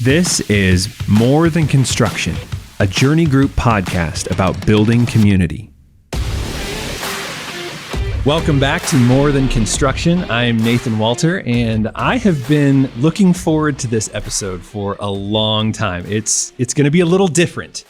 This is More Than Construction, a Journey Group podcast about building community. Welcome back to More Than Construction. I'm Nathan Walter, and I have been looking forward to this episode for a long time. It's going to be a little different.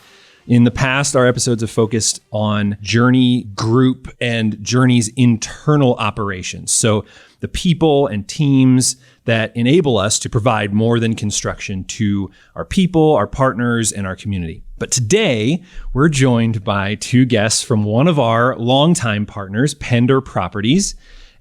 In the past, our episodes have focused on Journey Group and Journey's internal operations. So the people and teams that enable us to provide more than construction to our people, our partners, and our community. But today, we're joined by two guests from one of our longtime partners, Pendar Properties,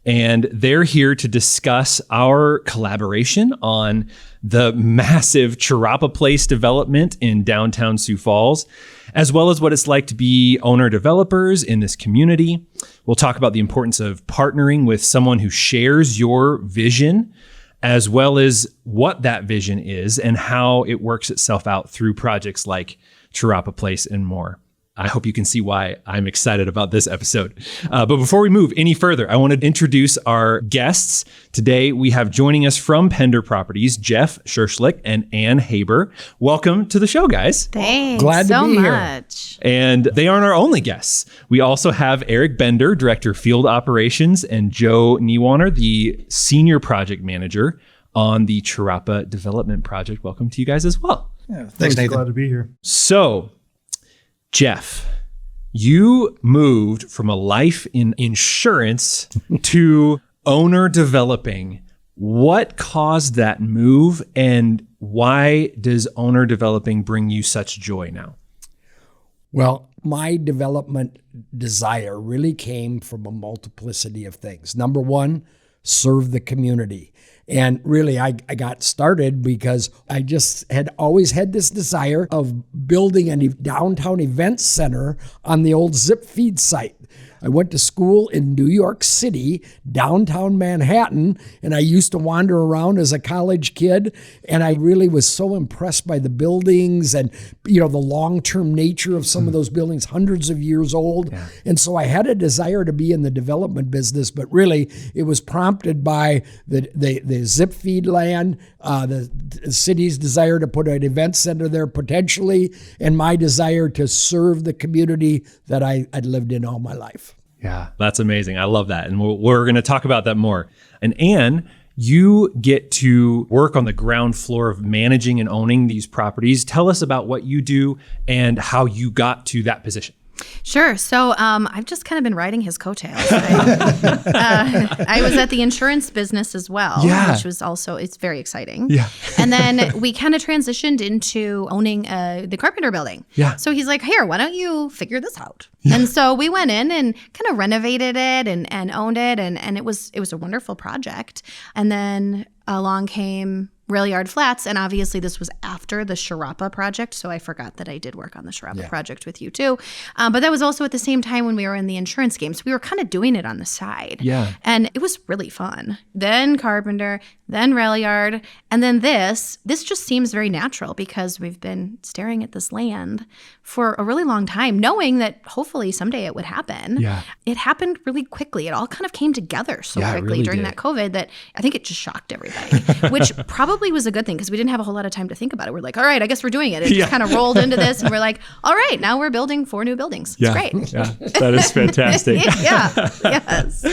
and they're here to discuss our collaboration on the massive Cherapa Place Development in downtown Sioux Falls, as well as what it's like to be owner-developers in this community. We'll talk about the importance of partnering with someone who shares your vision, as well as what that vision is and how it works itself out through projects like Cherapa Place and more. I hope you can see why I'm excited about this episode. But before we move any further, I want to introduce our guests. Today, we have joining us from Pendar Properties, Jeff Scherschligt and Ann Haber. Welcome to the show, guys. Thanks Glad to be much. And they aren't our only guests. We also have Eric Bender, Director of Field Operations, and Joe Niewanner, the Senior Project Manager on the Cherapa Development Project. Welcome to you guys as well. Yeah, thanks, Nathan. Glad to be here. So, Jeff, you moved from a life in insurance to owner developing. What caused that move, and why does owner developing bring you such joy now? Well, my development desire really came from a multiplicity of things. Number one, serve the community. And really, I got started because I just had always had this desire of building a downtown event center on the old Zip Feed site. I went to school in New York City, downtown Manhattan, and I used to wander around as a college kid, and I really was so impressed by the buildings and, the long-term nature of some of those buildings, hundreds of years old. Yeah. And so I had a desire to be in the development business, but really it was prompted by the Zip Feed land, the city's desire to put an event center there potentially, and my desire to serve the community that I'd lived in all my life. Yeah, that's amazing. I love that. And we're going to talk about that more. And Ann, you get to work on the ground floor of managing and owning these properties. Tell us about what you do and how you got to that position. Sure. So I've just kind of been riding his coattails. I was at the insurance business as well, which was also, it's very exciting. Yeah. And then we kind of transitioned into owning the Carpenter building. Yeah. So he's like, here, why don't you figure this out? Yeah. And so we went in and kind of renovated it and owned it. And it was a wonderful project. And then along came Rail Yard Flats, and obviously this was after the Cherapa project, so I forgot that I did work on the Cherapa project with you too. But that was also at the same time when we were in the insurance game, so we were kind of doing it on the side. Yeah. And it was really fun. Then Carpenter, then Rail Yard, and then this just seems very natural because we've been staring at this land for a really long time, knowing that hopefully someday it would happen. Yeah. It happened really quickly. It all kind of came together so quickly really during that COVID that I think it just shocked everybody, which probably was a good thing because we didn't have a whole lot of time to think about it. We're like, all right, I guess we're doing it. It just kind of rolled into this and we're like, all right, now we're building 4 new buildings. It's great. Yeah, that is fantastic. Yes.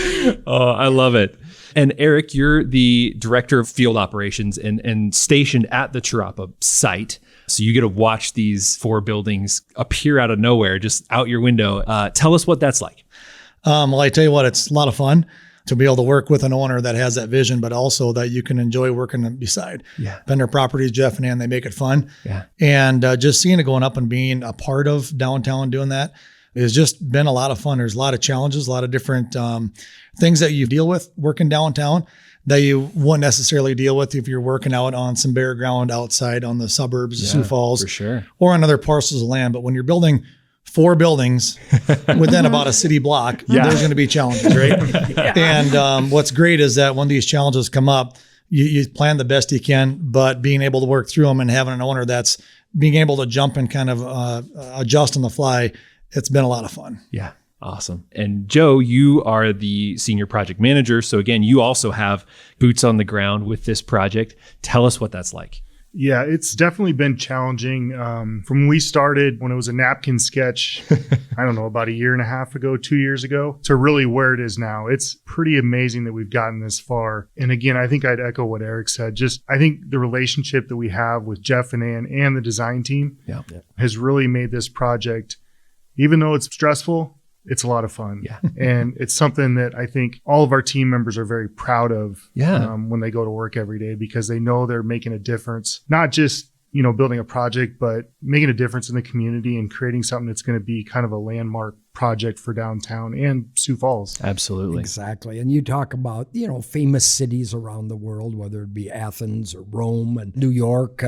Oh, I love it. And Eric, you're the Director of Field Operations and stationed at the Cherapa site. So you get to watch these 4 buildings appear out of nowhere, just out your window. Tell us what that's like. Well, I tell you what, it's a lot of fun to be able to work with an owner that has that vision, but also that you can enjoy working beside. Yeah. Pendar Properties, Jeff and Ann, they make it fun. Yeah. And just seeing it going up and being a part of downtown doing that has just been a lot of fun. There's a lot of challenges, a lot of different things that you deal with working downtown that you wouldn't necessarily deal with if you're working out on some bare ground outside on the suburbs of Sioux Falls, for sure, or on other parcels of land. But when you're building 4 buildings within about a city block, there's going to be challenges, right? And what's great is that when these challenges come up, you plan the best you can, but being able to work through them and having an owner that's being able to jump and kind of adjust on the fly, it's been a lot of fun. Yeah. Awesome. And Joe, you are the Senior Project Manager. So again, you also have boots on the ground with this project. Tell us what that's like. Yeah, it's definitely been challenging. From when we started, when it was a napkin sketch, I don't know, about a year and a half ago, 2 years ago, to really where it is now. It's pretty amazing that we've gotten this far. And again, I think I'd echo what Eric said. Just, I think the relationship that we have with Jeff and Ann and the design team has really made this project, even though it's stressful, it's a lot of fun. Yeah. And it's something that I think all of our team members are very proud of when they go to work every day, because they know they're making a difference, not just, building a project, but making a difference in the community and creating something that's going to be kind of a landmark project for downtown and Sioux Falls. Absolutely. Exactly. And you talk about, famous cities around the world, whether it be Athens or Rome and New York,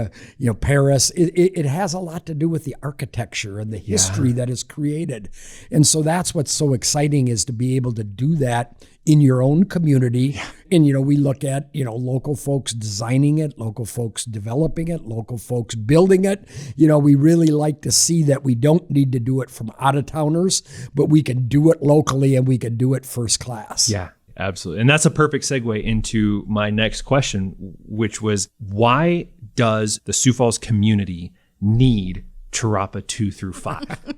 Paris. It has a lot to do with the architecture and the history that is created. And so that's what's so exciting, is to be able to do that in your own community. And, we look at, local folks designing it, local folks developing it, local folks building it. We really like to see that we don't need to do it from out-of-towners, but we can do it locally and we can do it first class. Yeah, absolutely. And that's a perfect segue into my next question, which was, why does the Sioux Falls community need Cherapa 2 through 5?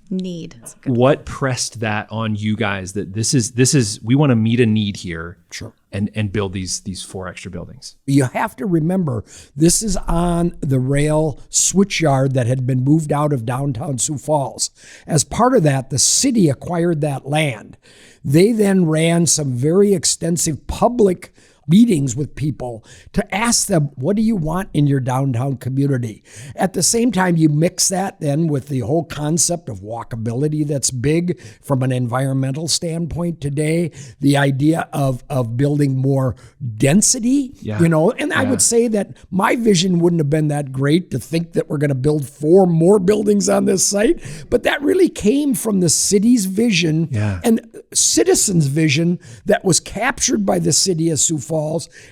Need. What pressed that on you guys, that this is we want to meet a need here? Sure. And build these 4 extra buildings. You have to remember, this is on the rail switch yard that had been moved out of downtown Sioux Falls. As part of that, the city acquired that land. They then ran some very extensive public meetings with people to ask them, what do you want in your downtown community? At the same time, you mix that then with the whole concept of walkability that's big from an environmental standpoint today, the idea of building more density, and I would say that my vision wouldn't have been that great to think that we're going to build 4 more buildings on this site, but that really came from the city's vision and citizens' vision that was captured by the city of Sioux Falls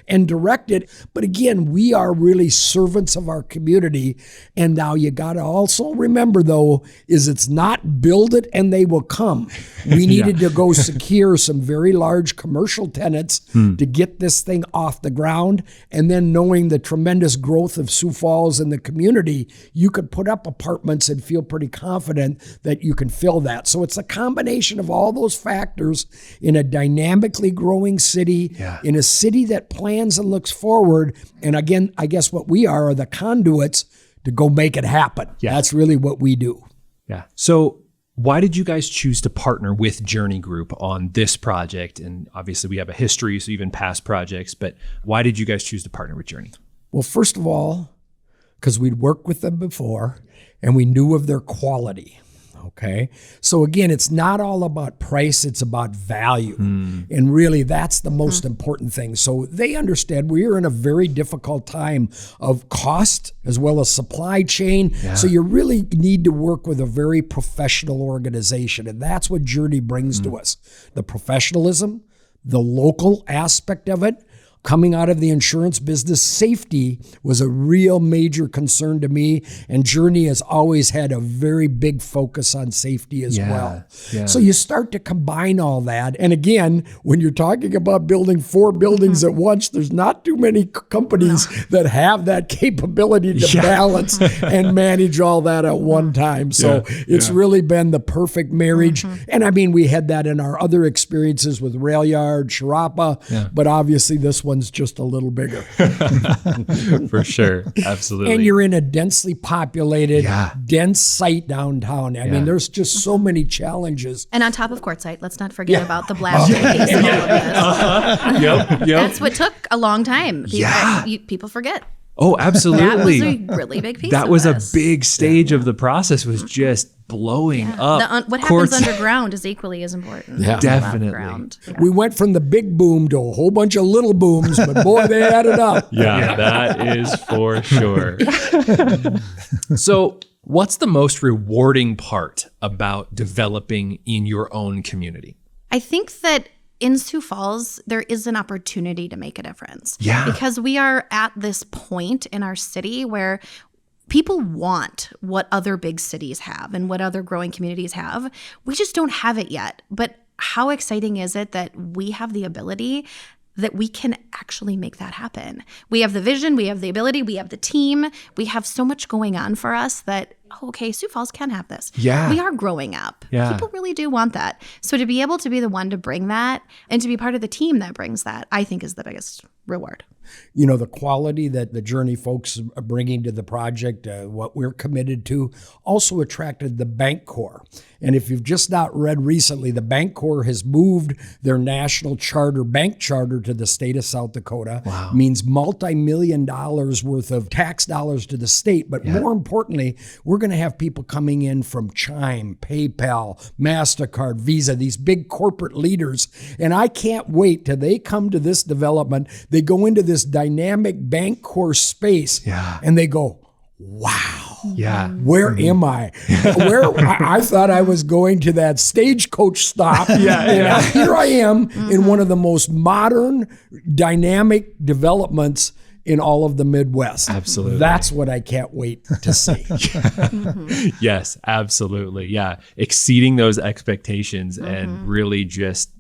and directed. But again, we are really servants of our community. And now you got to also remember, though, is it's not build it and they will come. We needed to go secure some very large commercial tenants to get this thing off the ground. And then knowing the tremendous growth of Sioux Falls and the community, you could put up apartments and feel pretty confident that you can fill that. So it's a combination of all those factors in a dynamically growing city, in a city that plans and looks forward. And again, I guess what we are the conduits to go make it happen. That's really what we do. Yeah. So why did you guys choose to partner with Journey Group on this project? And obviously we have a history, so even past projects, but why did you guys choose to partner with Journey? Well, first of all, because we'd worked with them before and we knew of their quality. Okay. So again, it's not all about price, it's about value. And really that's the most important thing. So they understand we are in a very difficult time of cost as well as supply chain. So you really need to work with a very professional organization. And that's what Journey brings to us. The professionalism, the local aspect of it. Coming out of the insurance business, safety was a real major concern to me, and Journey has always had a very big focus on safety as well. So you start to combine all that, and again, when you're talking about building 4 buildings at once, there's not too many companies that have that capability to balance and manage all that at one time. So it's really been the perfect marriage, and I mean, we had that in our other experiences with Rail Yard, Cherapa, but obviously this one's just a little bigger. For sure. Absolutely. And you're in a densely populated, dense site downtown. I mean, there's just so many challenges. And on top of Quartzsite, let's not forget about the blast piece and all of this. That's what took a long time. People forget. Oh, absolutely. That was a really big piece. That was a big stage of the process, was just blowing up. What happens underground is equally as important. Yeah, definitely. We went from the big boom to a whole bunch of little booms, but boy, they added up. Yeah, that is for sure. So what's the most rewarding part about developing in your own community? I think that in Sioux Falls, there is an opportunity to make a difference. Because we are at this point in our city where people want what other big cities have and what other growing communities have. We just don't have it yet. But how exciting is it that we have the ability that we can actually make that happen. We have the vision, we have the ability, we have the team, we have so much going on for us that, okay, Sioux Falls can have this. Yeah. We are growing up. Yeah. People really do want that. So to be able to be the one to bring that and to be part of the team that brings that, I think is the biggest reward. You know, the quality that the Journey folks are bringing to the project, what we're committed to, also attracted the Bank Corps. And if you've just not read recently, the Bank Corps has moved their national charter, bank charter, to the state of South Dakota. Wow. Means multi-million dollars worth of tax dollars to the state. But more importantly, we're going to have people coming in from Chime, PayPal, MasterCard, Visa, these big corporate leaders. And I can't wait till they come to this development. They go into this dynamic Bank Corps space and they go, wow. Yeah. Where am I? I thought I was going to that stagecoach stop. And here I am in one of the most modern, dynamic developments in all of the Midwest. Absolutely. That's what I can't wait to see. Yes, absolutely. Yeah. Exceeding those expectations and really just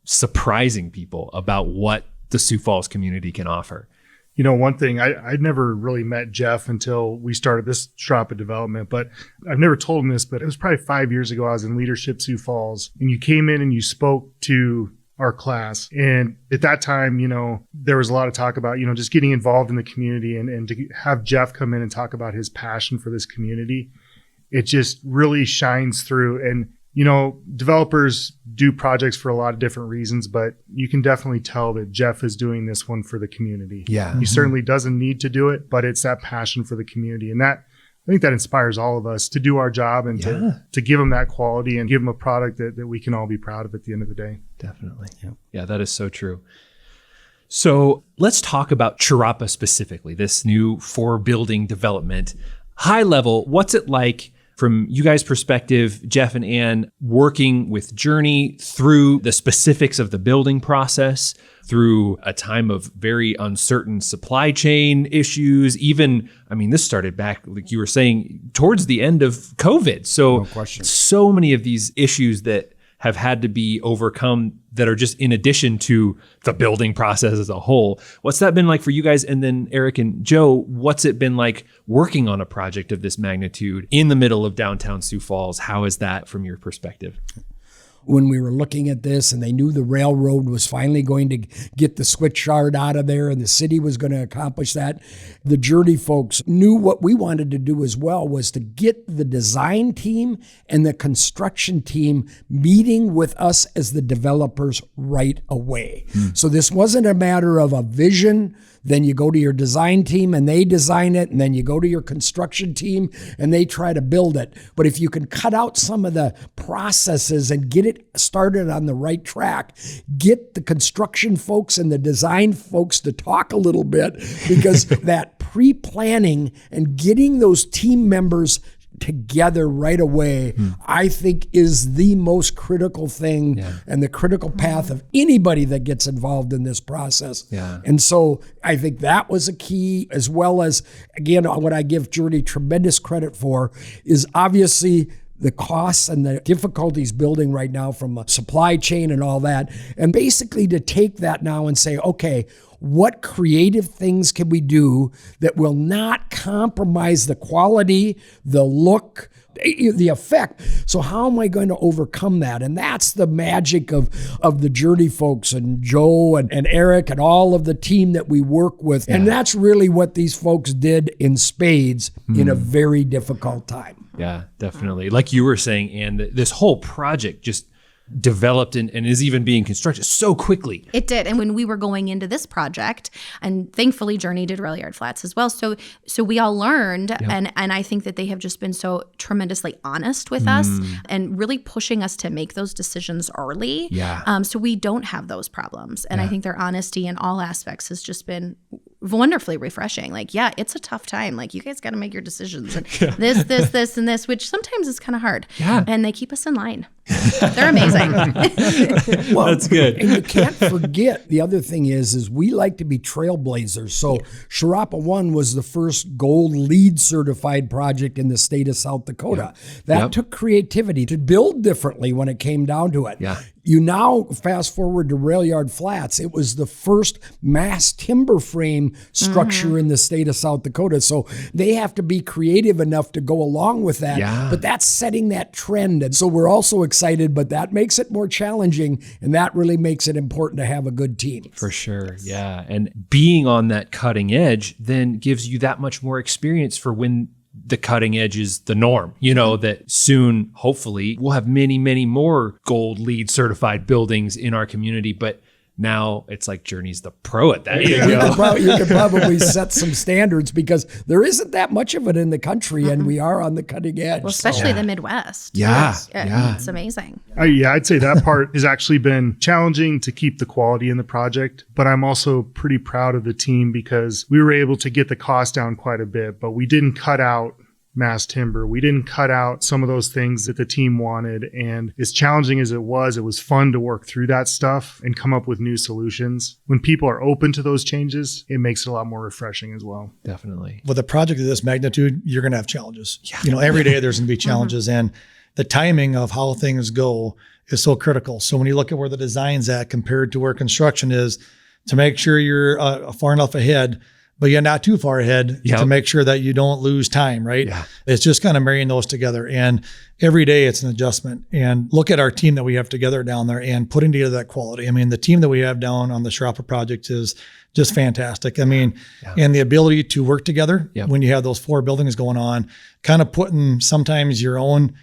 surprising people about what the Sioux Falls community can offer. You know, one thing, I'd never really met Jeff until we started this Cherapa development, but I've never told him this, but it was probably 5 years ago. I was in Leadership Sioux Falls, and you came in and you spoke to our class. And at that time, you know, there was a lot of talk about, you know, just getting involved in the community, and to have Jeff come in and talk about his passion for this community. It just really shines through. And you know, developers do projects for a lot of different reasons, but you can definitely tell that Jeff is doing this one for the community. Yeah. He certainly doesn't need to do it, but it's that passion for the community. And that, I think that inspires all of us to do our job and to give them that quality and give them a product that we can all be proud of at the end of the day. Definitely. Yeah, that is so true. So let's talk about Cherapa specifically, this new 4-building development. High level, what's it like from you guys' perspective, Jeff and Ann, working with Journey through the specifics of the building process, through a time of very uncertain supply chain issues, even, I mean, this started back, like you were saying, towards the end of COVID. So, no question. So many of these issues that have had to be overcome that are just in addition to the building process as a whole. What's that been like for you guys? And then Eric and Joe, what's it been like working on a project of this magnitude in the middle of downtown Sioux Falls? How is that from your perspective? When we were looking at this and they knew the railroad was finally going to get the switch yard out of there and the city was going to accomplish that, the Journey folks knew what we wanted to do as well was to get the design team and the construction team meeting with us as the developers right away. So this wasn't a matter of a vision, then you go to your design team and they design it, and then you go to your construction team and they try to build it. But if you can cut out some of the processes and get it started on the right track, get the construction folks and the design folks to talk a little bit, because that pre-planning and getting those team members together right away, I think is the most critical thing and the critical path of anybody that gets involved in this process. And so I think that was a key, as well as, again, what I give Journey tremendous credit for is obviously the costs and the difficulties building right now from a supply chain and all that. And basically to take that now and say, okay, what creative things can we do that will not compromise the quality, the look, the effect? So how am I going to overcome that? And that's the magic of the Journey folks and Joe and Eric and all of the team that we work with. And that's really what these folks did in spades in a very difficult time. Yeah, definitely. Like you were saying, and this whole project just developed and is even being constructed so quickly. It did. And when we were going into this project, and thankfully Journey did Rail Yard Flats as well. So we all learned, and I think that they have just been so tremendously honest with us and really pushing us to make those decisions early. So we don't have those problems. And I think their honesty in all aspects has just been wonderfully refreshing. Like, yeah, it's a tough time. Like, you guys got to make your decisions. And this, and this, which sometimes is kind of hard. And they keep us in line. They're amazing. Well, that's good. And you can't forget, the other thing is we like to be trailblazers. So Cherapa 1 was the first gold LEED certified project in the state of South Dakota. That took creativity to build differently when it came down to it. You now fast forward to Rail Yard Flats. It was the first mass timber frame structure in the state of South Dakota. So they have to be creative enough to go along with that. Yeah. But that's setting that trend. And so we're also excited, but that makes it more challenging. And that really makes it important to have a good team. For sure. Yeah. And being on that cutting edge then gives you that much more experience for when the cutting edge is the norm, that soon, hopefully, we'll have many, many more gold LEED certified buildings in our community. But now it's like Journey's the pro at that. You could probably set some standards because there isn't that much of it in the country, and we are on the cutting edge. Well, especially the Midwest. Yeah. It's amazing. I'd say that part has actually been challenging to keep the quality in the project, but I'm also pretty proud of the team because we were able to get the cost down quite a bit, but we didn't cut out mass timber. We didn't cut out some of those things that the team wanted. And as challenging as it was fun to work through that stuff and come up with new solutions. When people are open to those changes, it makes it a lot more refreshing as well. Definitely. With a project of this magnitude, you're going to have challenges. Yeah. Every day there's going to be challenges and the timing of how things go is so critical. So when you look at where the design's at compared to where construction is, to make sure you're far enough ahead, but you're not too far ahead to make sure that you don't lose time, right? Yeah. It's just kind of marrying those together. And every day it's an adjustment. And look at our team that we have together down there and putting together that quality. I mean, the team that we have down on the Cherapa project is just fantastic. I mean, and the ability to work together when you have those 4 buildings going on, kind of putting sometimes your own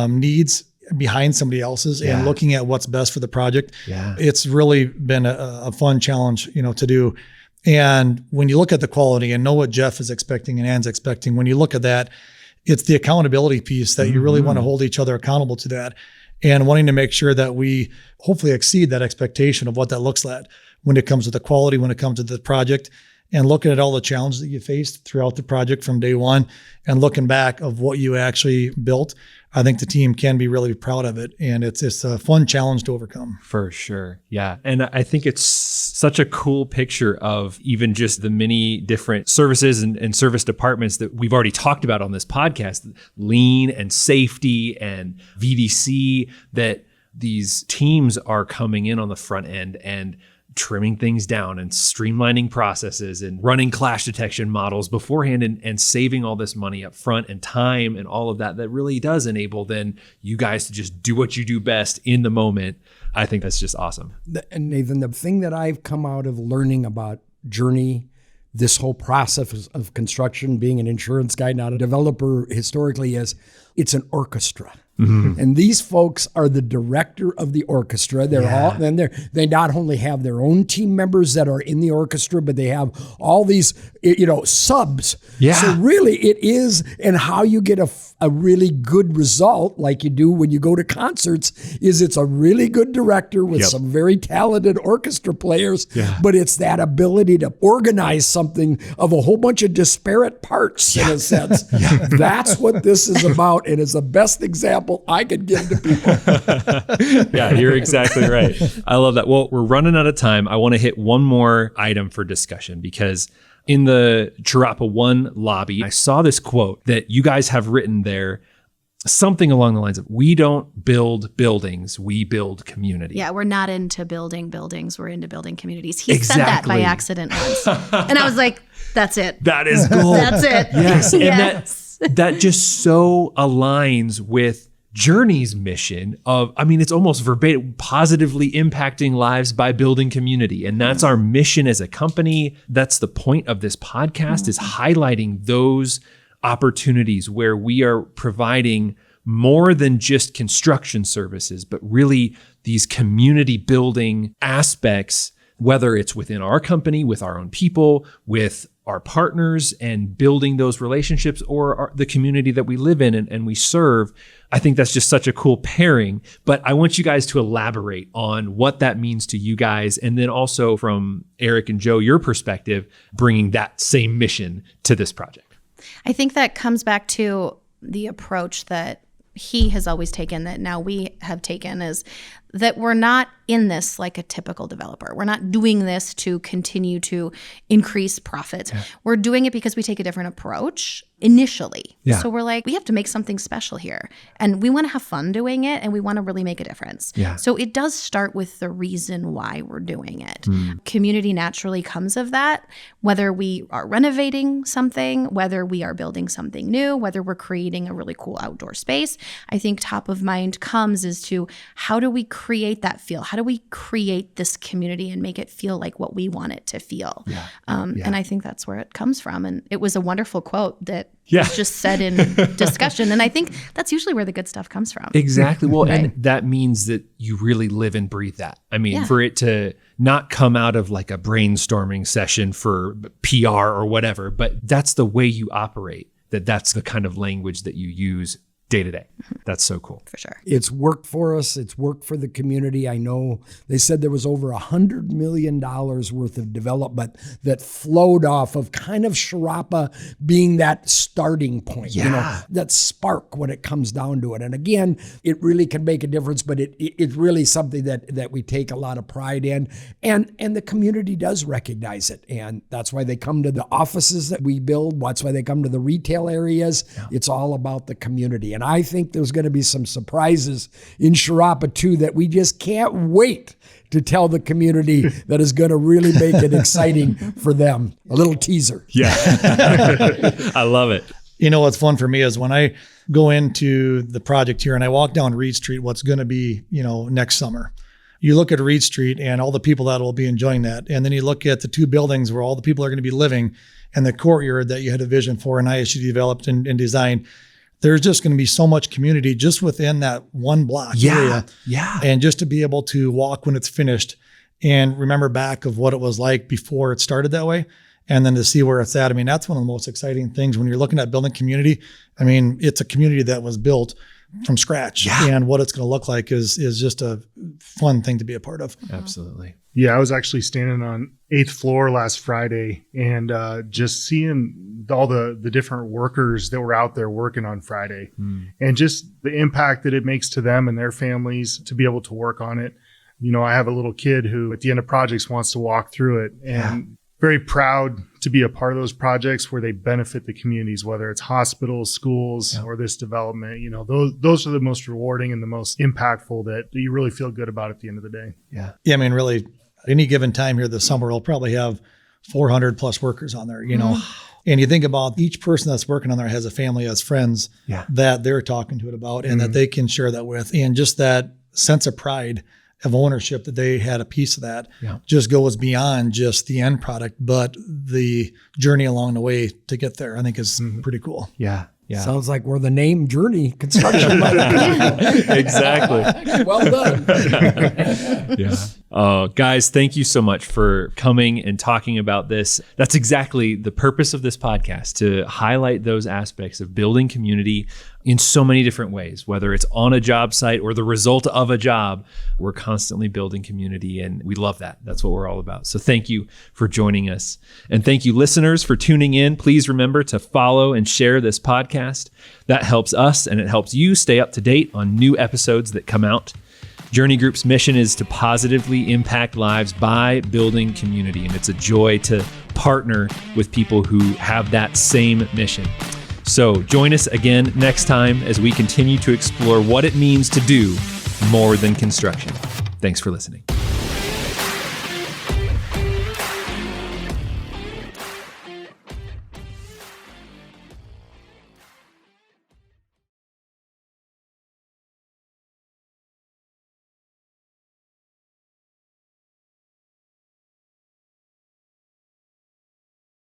needs behind somebody else's and looking at what's best for the project. Yeah. It's really been a fun challenge, to do. And when you look at the quality and know what Jeff is expecting and Ann's expecting, when you look at that, it's the accountability piece that you really want to hold each other accountable to that and wanting to make sure that we hopefully exceed that expectation of what that looks like when it comes to the quality, when it comes to the project, and looking at all the challenges that you faced throughout the project from day one and looking back of what you actually built. I think the team can be really proud of it. And it's a fun challenge to overcome. For sure. Yeah. And I think it's such a cool picture of even just the many different services and service departments that we've already talked about on this podcast, lean and safety and VDC, that these teams are coming in on the front end and trimming things down and streamlining processes and running clash detection models beforehand and saving all this money up front and time and all of that really does enable then you guys to just do what you do best in the moment. I think that's just awesome. And Nathan, the thing that I've come out of learning about Journey, this whole process of construction, being an insurance guy, not a developer historically, is it's an orchestra. Mm-hmm. And these folks are the director of the orchestra. They not only have their own team members that are in the orchestra, but they have all these, subs. Yeah. So really it is, and how you get a really good result, like you do when you go to concerts, is it's a really good director with some very talented orchestra players, but it's that ability to organize something of a whole bunch of disparate parts in a sense. That's what this is about, and it's the best example I could give to people. Yeah, you're exactly right. I love that. Well, we're running out of time. I want to hit one more item for discussion because in the Cherapa 1 lobby, I saw this quote that you guys have written there, something along the lines of, we don't build buildings, we build community. Yeah, we're not into building buildings, we're into building communities. He said that by accident once. And I was like, that's it. That is gold. That's it. Yes. And that just so aligns with Journey's mission of, it's almost verbatim, positively impacting lives by building community. And that's our mission as a company. That's the point of this podcast, is highlighting those opportunities where we are providing more than just construction services, but really these community building aspects, whether it's within our company, with our own people, with our partners, and building those relationships, or the community that we live in and we serve. I think that's just such a cool pairing. But I want you guys to elaborate on what that means to you guys. And then also from Eric and Joe, your perspective, bringing that same mission to this project. I think that comes back to the approach that he has always taken, that now we have taken, is that we're not in this like a typical developer. We're not doing this to continue to increase profits. Yeah. We're doing it because we take a different approach initially. Yeah. So we're like, we have to make something special here. And we want to have fun doing it, and we want to really make a difference. Yeah. So it does start with the reason why we're doing it. Community naturally comes of that, whether we are renovating something, whether we are building something new, whether we're creating a really cool outdoor space. I think top of mind comes is to how do we create that feel? How do we create this community and make it feel like what we want it to feel? Yeah. And I think that's where it comes from. And it was a wonderful quote that was just said in discussion. And I think that's usually where the good stuff comes from. Exactly. Well, right. And that means that you really live and breathe that. I mean, for it to not come out of like a brainstorming session for PR or whatever, but that's the way you operate, that's the kind of language that you use day to day. That's so cool. For sure. It's worked for us. It's worked for the community. I know they said there was over $100 million worth of development that flowed off of kind of Cherapa being that starting point, that spark when it comes down to it. And again, it really can make a difference, but it's really something that we take a lot of pride in. And the community does recognize it. And that's why they come to the offices that we build. That's why they come to the retail areas. Yeah. It's all about the community. And I think there's going to be some surprises in Cherapa too that we just can't wait to tell the community that is going to really make it exciting for them. A little teaser. Yeah. I love it. You know, what's fun for me is when I go into the project here and I walk down Reed Street, what's going to be, next summer. You look at Reed Street and all the people that will be enjoying that. And then you look at the two buildings where all the people are going to be living and the courtyard that you had a vision for and ISU developed and designed. There's just going to be so much community just within that one block area. Yeah. And just to be able to walk when it's finished and remember back of what it was like before it started that way. And then to see where it's at. I mean, that's one of the most exciting things when you're looking at building community. I mean, it's a community that was built from scratch, and what it's going to look like is just a fun thing to be a part of. Absolutely. Yeah, I was actually standing on 8th floor last Friday and just seeing all the different workers that were out there working on Friday and just the impact that it makes to them and their families to be able to work on it. I have a little kid who at the end of projects wants to walk through it, and very proud to be a part of those projects where they benefit the communities, whether it's hospitals, schools, or this development. Those are the most rewarding and the most impactful that you really feel good about at the end of the day. Yeah. I mean, really, any given time here this summer, we'll probably have 400 plus workers on there, And you think about each person that's working on there has a family, has friends that they're talking to it about and that they can share that with. And just that sense of pride of ownership that they had a piece of that just goes beyond just the end product, but the journey along the way to get there, I think is pretty cool. Yeah. Yeah. Sounds like we're the name Journey Construction. Exactly. Well done. Yeah. Guys, thank you so much for coming and talking about this. That's exactly the purpose of this podcast, to highlight those aspects of building community in so many different ways, whether it's on a job site or the result of a job. We're constantly building community, and we love that. That's what we're all about. So thank you for joining us. And thank you, listeners, for tuning in. Please remember to follow and share this podcast. That helps us, and it helps you stay up to date on new episodes that come out. Journey Group's mission is to positively impact lives by building community, and it's a joy to partner with people who have that same mission. So join us again next time as we continue to explore what it means to do more than construction. Thanks for listening.